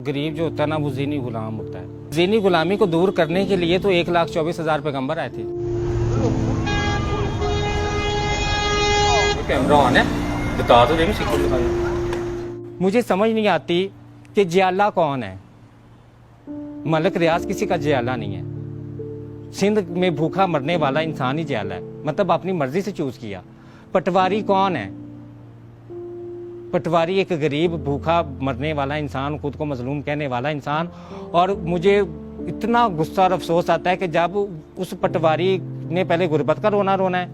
गरीब जो होता है ना वो ज़ीनी गुलाम होता है। ज़ीनी गुलामी को दूर करने के लिए तो 1,24,000 पैगंबर आए थे। कैमरा ऑन है, बता तो देंगे सिक्कों दिखाया। मुझे समझ नहीं आती कि जियाला कौन है। मलक रियाज किसी का जियाला नहीं है। सिंध में भूखा मरने वाला इंसान ही जियाला है, मतलब अपनी मर्जी से चूज किया। पटवारी कौन है? पटवारी एक गरीब भूखा मरने वाला इंसान, खुद को मजलूम कहने वाला इंसान। और मुझे इतना गुस्सा और अफसोस आता है कि जब उस पटवारी ने पहले गुर्बत का रोना रोना है,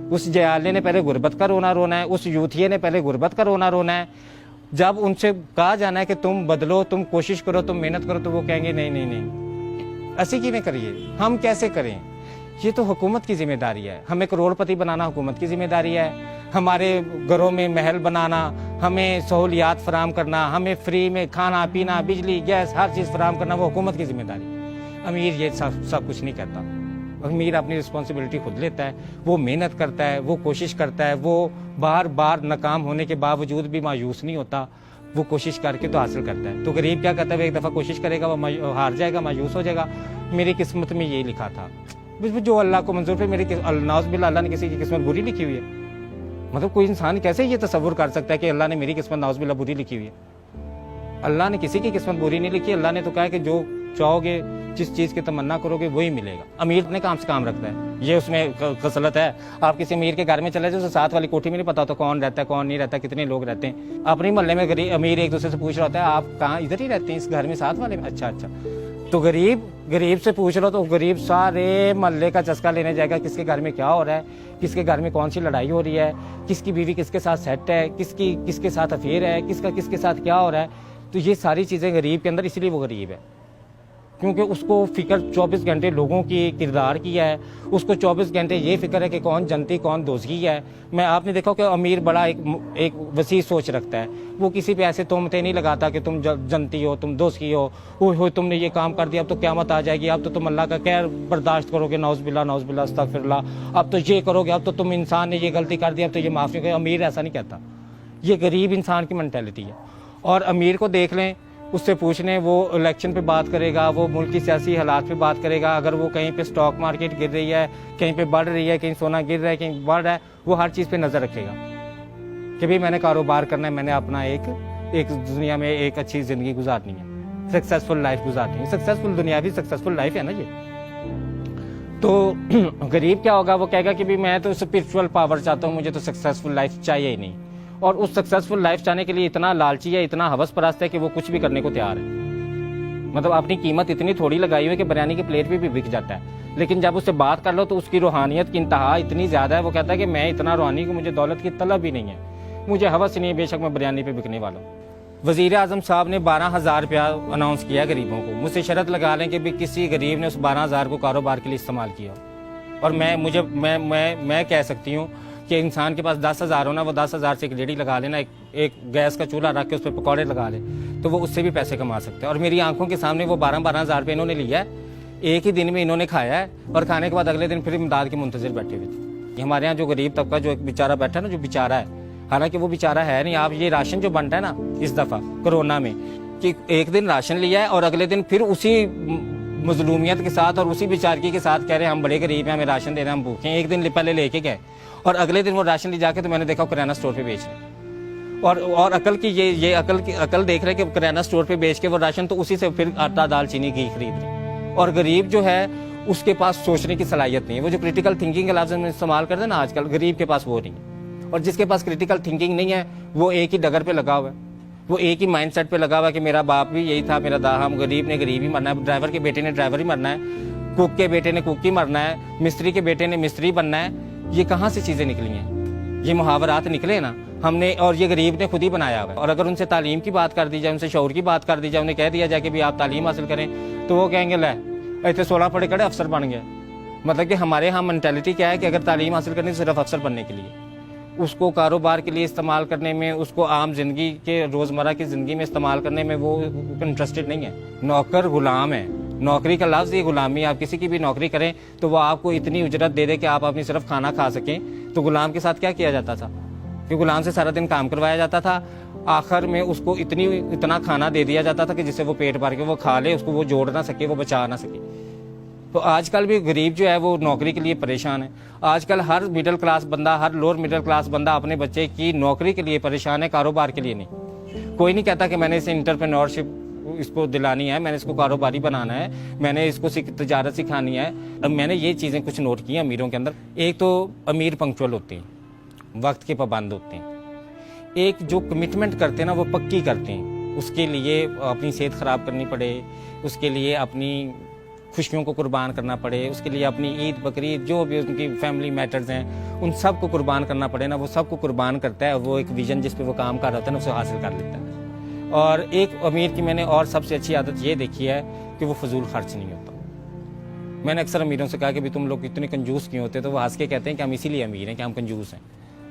उस जयाले ने पहले गुर्बत का रोना रोना है, उस यूथिये ने पहले गुर्बत का रोना रोना है। जब उनसे कहा जाना है कि तुम बदलो, तुम कोशिश करो, तुम मेहनत करो, तो वो कहेंगे नहीं नहीं नहीं, ऐसे की नहीं करिए, हम कैसे करें, ये तो हुकूमत की जिम्मेदारी है। हमें करोड़पति बनाना हुकूमत की जिम्मेदारी है। हमारे घरों में महल बनाना, हमें सहूलियात फराम करना, हमें फ्री में खाना पीना, बिजली, गैस, हर चीज़ फराम करना, वो हुकूमत की जिम्मेदारी। अमीर ये सब कुछ नहीं करता। अमीर अपनी रिस्पॉन्सिबिलिटी खुद लेता है, वो मेहनत करता है, वो कोशिश करता है, वो बार बार नाकाम होने के बावजूद भी मायूस नहीं होता, वो कोशिश करके तो हासिल करता है। तो गरीब क्या करता है, एक दफ़ा कोशिश करेगा, वो हार जाएगा, मायूस हो जाएगा। मेरी किस्मत में ये लिखा था, जो अल्लाह को मंजूर है। मेरी नाउज़ बिल्लाह, अल्लाह ने किसी की किस्मत बुरी लिखी हुई है। मतलब कोई इंसान कैसे ये तसव्वुर कर सकता है कि अल्लाह ने मेरी किस्मत नाउज़ बिल्लाह बुरी लिखी हुई है? अल्लाह ने किसी की किस्मत बुरी नहीं लिखी। अल्लाह ने तो कहा है कि जो चाहोगे, जिस चीज़ की तमन्ना करोगे वही मिलेगा। अमीर अपने काम से काम रखता है, ये उसमें खसलत है। आप किसी अमीर के घर में चले जाओ, साथ वाली कोठी में नहीं पता होता कौन रहता है कौन नहीं रहता, कितने लोग रहते हैं। अपने मोहल्ले में गरीब अमीर एक दूसरे से पूछ रहा होता है, आप कहाँ, इधर ही रहते हैं, इस घर में साथ वाले में? अच्छा अच्छा। तो गरीब से पूछ लो तो गरीब सारे मोहल्ले का चस्का लेने जाएगा, किसके घर में क्या हो रहा है, किसके घर में कौन सी लड़ाई हो रही है, किसकी बीवी किसके साथ सेट है, किसके साथ अफेयर है, किसका किसके साथ क्या हो रहा है। तो ये सारी चीज़ें गरीब के अंदर, इसलिए वो गरीब है, क्योंकि उसको फिक्र 24 घंटे लोगों की किरदार की है। उसको 24 घंटे ये फिक्र है कि कौन जनती कौन दोज़गी है। मैं आपने देखा कि अमीर बड़ा एक वसी सोच रखता है, वो किसी पे ऐसे तोहमतें नहीं लगाता कि तुम जनती हो, तुम दोज़गी हो तुमने ये काम कर दिया, अब तो क़यामत आ जाएगी, अब तो तुम अल्लाह का कहर बर्दाश्त करोगे, नाउज़ बिल्लाह अस्तगफिरुल्लाह, अब तो ये करोगे, अब तो तुम इंसान ने ये गलती कर दी, अब तो ये माफ़ी करो। अमीर ऐसा नहीं कहता, ये गरीब इंसान की मेंटालिटी है। और अमीर को देख लें, उससे पूछने, वो इलेक्शन पे बात करेगा, वो मुल्क की सियासी हालात पे बात करेगा। अगर वो कहीं पे स्टॉक मार्केट गिर रही है, कहीं पे बढ़ रही है, कहीं सोना गिर रहा है, कहीं बढ़ रहा है, वो हर चीज़ पे नज़र रखेगा कि भाई मैंने कारोबार करना है, मैंने अपना एक दुनिया में एक अच्छी ज़िंदगी गुजारनी है, सक्सेसफुल लाइफ गुजारनी है। सक्सेसफुल दुनिया भी सक्सेसफुल लाइफ है ना ये। तो गरीब क्या होगा, वो कहेगा कि भाई मैं तो स्पिरिचुअल पावर चाहता हूँ, मुझे तो सक्सेसफुल लाइफ चाहिए ही नहीं। और उस सक्सेसफुल लाइफ चाहने के लिए इतना लालची है, इतना हवस परस्त है कि वो कुछ भी करने को तैयार है। मतलब अपनी कीमत इतनी थोड़ी लगाई हुई है कि बिरयानी की प्लेट पे भी बिक जाता है। लेकिन जब उससे बात कर लो तो उसकी रूहानियत की इंतहा इतनी ज़्यादा है, वो कहता है कि मैं इतना रूहानी कि मुझे दौलत की तलब भी नहीं है, मुझे हवस नहीं है, बेशक मैं बिरयानी पे बिकने वाला हूँ। वज़ीर आज़म साहब ने 12,000 रुपया अनाउंस किया गरीबों को। मुझसे शर्त लगा लें कि भी किसी गरीब ने उस 12,000 को कारोबार के लिए इस्तेमाल किया, और मैं कह सकती हूँ कि इंसान के पास 10,000 हो ना, वो 10,000 से एक रेडी लगा लेना, एक गैस का चूल्हा रख के उस पर पकौड़े लगा ले, तो वो उससे भी पैसे कमा सकते हैं। और मेरी आंखों के सामने वो 12,000 रुपये इन्होंने लिया है, एक ही दिन में इन्होंने खाया है, और खाने के बाद अगले दिन फिर इमदाद के मुंतज़िर बैठे हुए थे। हमारे यहाँ जो गरीब तबका, जो एक बेचारा बैठा है ना, जो बेचारा है, हालांकि वो बेचारा है नहीं। आप ये राशन जो बनता है ना इस दफ़ा कोरोना में, कि एक दिन राशन लिया है और अगले दिन फिर उसी मजलूमियत के साथ और उसी बेचारगी के साथ कह रहे हैं हम बड़े गरीब हैं, हमें राशन दे रहे हैं, हम भूखे हैं। एक दिन पहले लेके गए और अगले दिन वो राशन ले जाके, तो मैंने देखा किराना स्टोर पे बेच रहे। और अकल की ये अकल देख रहे कि किराना स्टोर पे बेच के वो राशन, तो उसी से फिर आटा दाल चीनी घी खरीद रहे। और गरीब जो है उसके पास सोचने की सलाहियत नहीं है। वो जो क्रिटिकल थिंकिंग के लफ्ज़ में इस्तेमाल करते हैं ना आजकल, गरीब के पास वो नहीं है। और जिसके पास क्रिटिकल थिंकिंग नहीं है, वो एक ही डगर पे लगा हुआ है, वो एक ही माइंड सेट पे लगा हुआ है कि मेरा बाप भी यही था, मेरा हम गरीब ने गरीब ही मरना है, ड्राइवर के बेटे ने ड्राइवर ही मरना है, कुक के बेटे ने कुक ही मरना है, मिस्त्री के बेटे ने मिस्त्री बनना है। ये कहाँ से चीज़ें निकली हैं? ये मुहावरात निकले ना हमने, और ये गरीब ने खुद ही बनाया हुआ है। और अगर उनसे तालीम की बात कर दी जाए, उनसे शऊर की बात कर दी जाए, उन्हें कह दिया जाए कि भाई आप तालीम हासिल करें, तो वो कहेंगे ले ऐसे 16 पढ़े कड़े अफसर बन गए। मतलब कि हमारे यहाँ मेंटालिटी क्या है कि अगर तालीम हासिल करनी सिर्फ अफसर बनने के लिए, उसको कारोबार के लिए इस्तेमाल करने में, उसको आम जिंदगी के रोज़मर्रा की ज़िंदगी में इस्तेमाल करने में वो इंटरेस्टेड नहीं है। नौकर गुलाम है, नौकरी का लफ्ज़ ये गुलामी। आप किसी की भी नौकरी करें तो वो आपको इतनी उजरत दे दे कि आप अपनी सिर्फ खाना खा सकें। तो गुलाम के साथ क्या किया जाता था कि गुलाम से सारा दिन काम करवाया जाता था, आखिर में उसको इतना खाना दे दिया जाता था कि जिससे वो पेट भर के वो खा ले, उसको वो जोड़ ना सके, वो बचा ना सके। तो आजकल भी गरीब जो है वो नौकरी के लिए परेशान है। आजकल हर मिडिल क्लास बंदा, हर लोअर मिडिल क्लास बंदा अपने बच्चे की नौकरी के लिए परेशान है, कारोबार के लिए नहीं। कोई नहीं कहता कि मैंने इसे एंटरप्रेन्योरशिप इसको दिलानी है, मैंने इसको कारोबारी बनाना है, मैंने इसको तजारत सिखानी है। अब मैंने ये चीज़ें कुछ नोट की अमीरों के अंदर। एक तो अमीर पंक्चुअल होते हैं, वक्त के पाबंद होते हैं। एक जो कमिटमेंट करते हैं ना वो पक्की करते हैं। उसके लिए अपनी सेहत ख़राब करनी पड़े, उसके लिए अपनी खुशियों को कुर्बान करना पड़े, उसके लिए अपनी ईद बकरीद जो भी उनकी फैमिली मैटर्स हैं उन सब को कुर्बान करना पड़े ना, वो सब को कुर्बान करता है। वो एक विजन जिस पे वो काम कर रहा था ना उसे हासिल कर लेता है। और एक अमीर की मैंने और सबसे अच्छी आदत ये देखी है कि वो फजूल खर्च नहीं होता। मैंने अक्सर अमीरों से कहा कि भाई तुम लोग इतने कंजूस क्यों होते, तो वो हंस के कहते हैं कि हम इसीलिए अमीर हैं कि हम कंजूस हैं।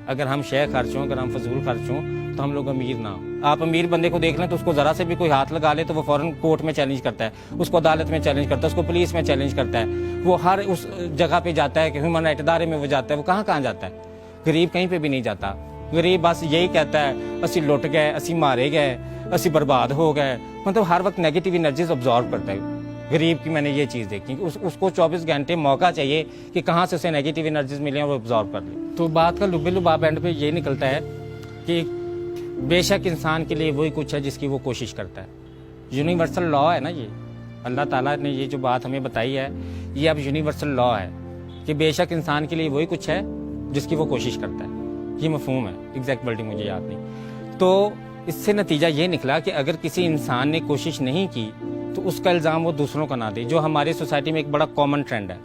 अगर हम शय खर्च हों, अगर हम फजूल खर्च हों तो हम लोग अमीर ना हो। आप अमीर बंदे को देख लें तो उसको ज़रा से भी कोई हाथ लगा ले तो वो फ़ौरन कोर्ट में चैलेंज करता है, उसको अदालत में चैलेंज करता है, उसको पुलिस में चैलेंज करता है। वो हर उस जगह पे जाता है कि ह्यूमन राइट इदारे में वो जाता है। वो कहाँ कहाँ जाता है? गरीब कहीं पर भी नहीं जाता। गरीब बस यही कहता है असी लुट गए, असी मारे गए, असी बर्बाद हो गए। मतलब हर वक्त नेगेटिव एनर्जीज ऑब्जॉर्व करता है। गरीब की मैंने ये चीज़ देखी कि उसको 24 घंटे मौका चाहिए कि कहाँ से उसे नेगेटिव एनर्जीज मिले और वो ऑब्जॉर्व कर ले। तो बात का लुबे लुबाब एंड पे ये निकलता है कि बेशक इंसान के लिए वही कुछ है जिसकी वो कोशिश करता है। यूनिवर्सल लॉ है ना ये, अल्लाह ताला ने ये जो बात हमें बताई है ये अब यूनिवर्सल लॉ है कि बेशक इंसान के लिए वही कुछ है जिसकी वो कोशिश करता है। ये मफहूम है, एग्जैक्ट वर्डिंग मुझे याद नहीं। तो इससे नतीजा ये निकला कि अगर किसी इंसान ने कोशिश नहीं की तो उसका इल्ज़ाम वो दूसरों का ना दे, जो हमारी सोसाइटी में एक बड़ा कॉमन ट्रेंड है।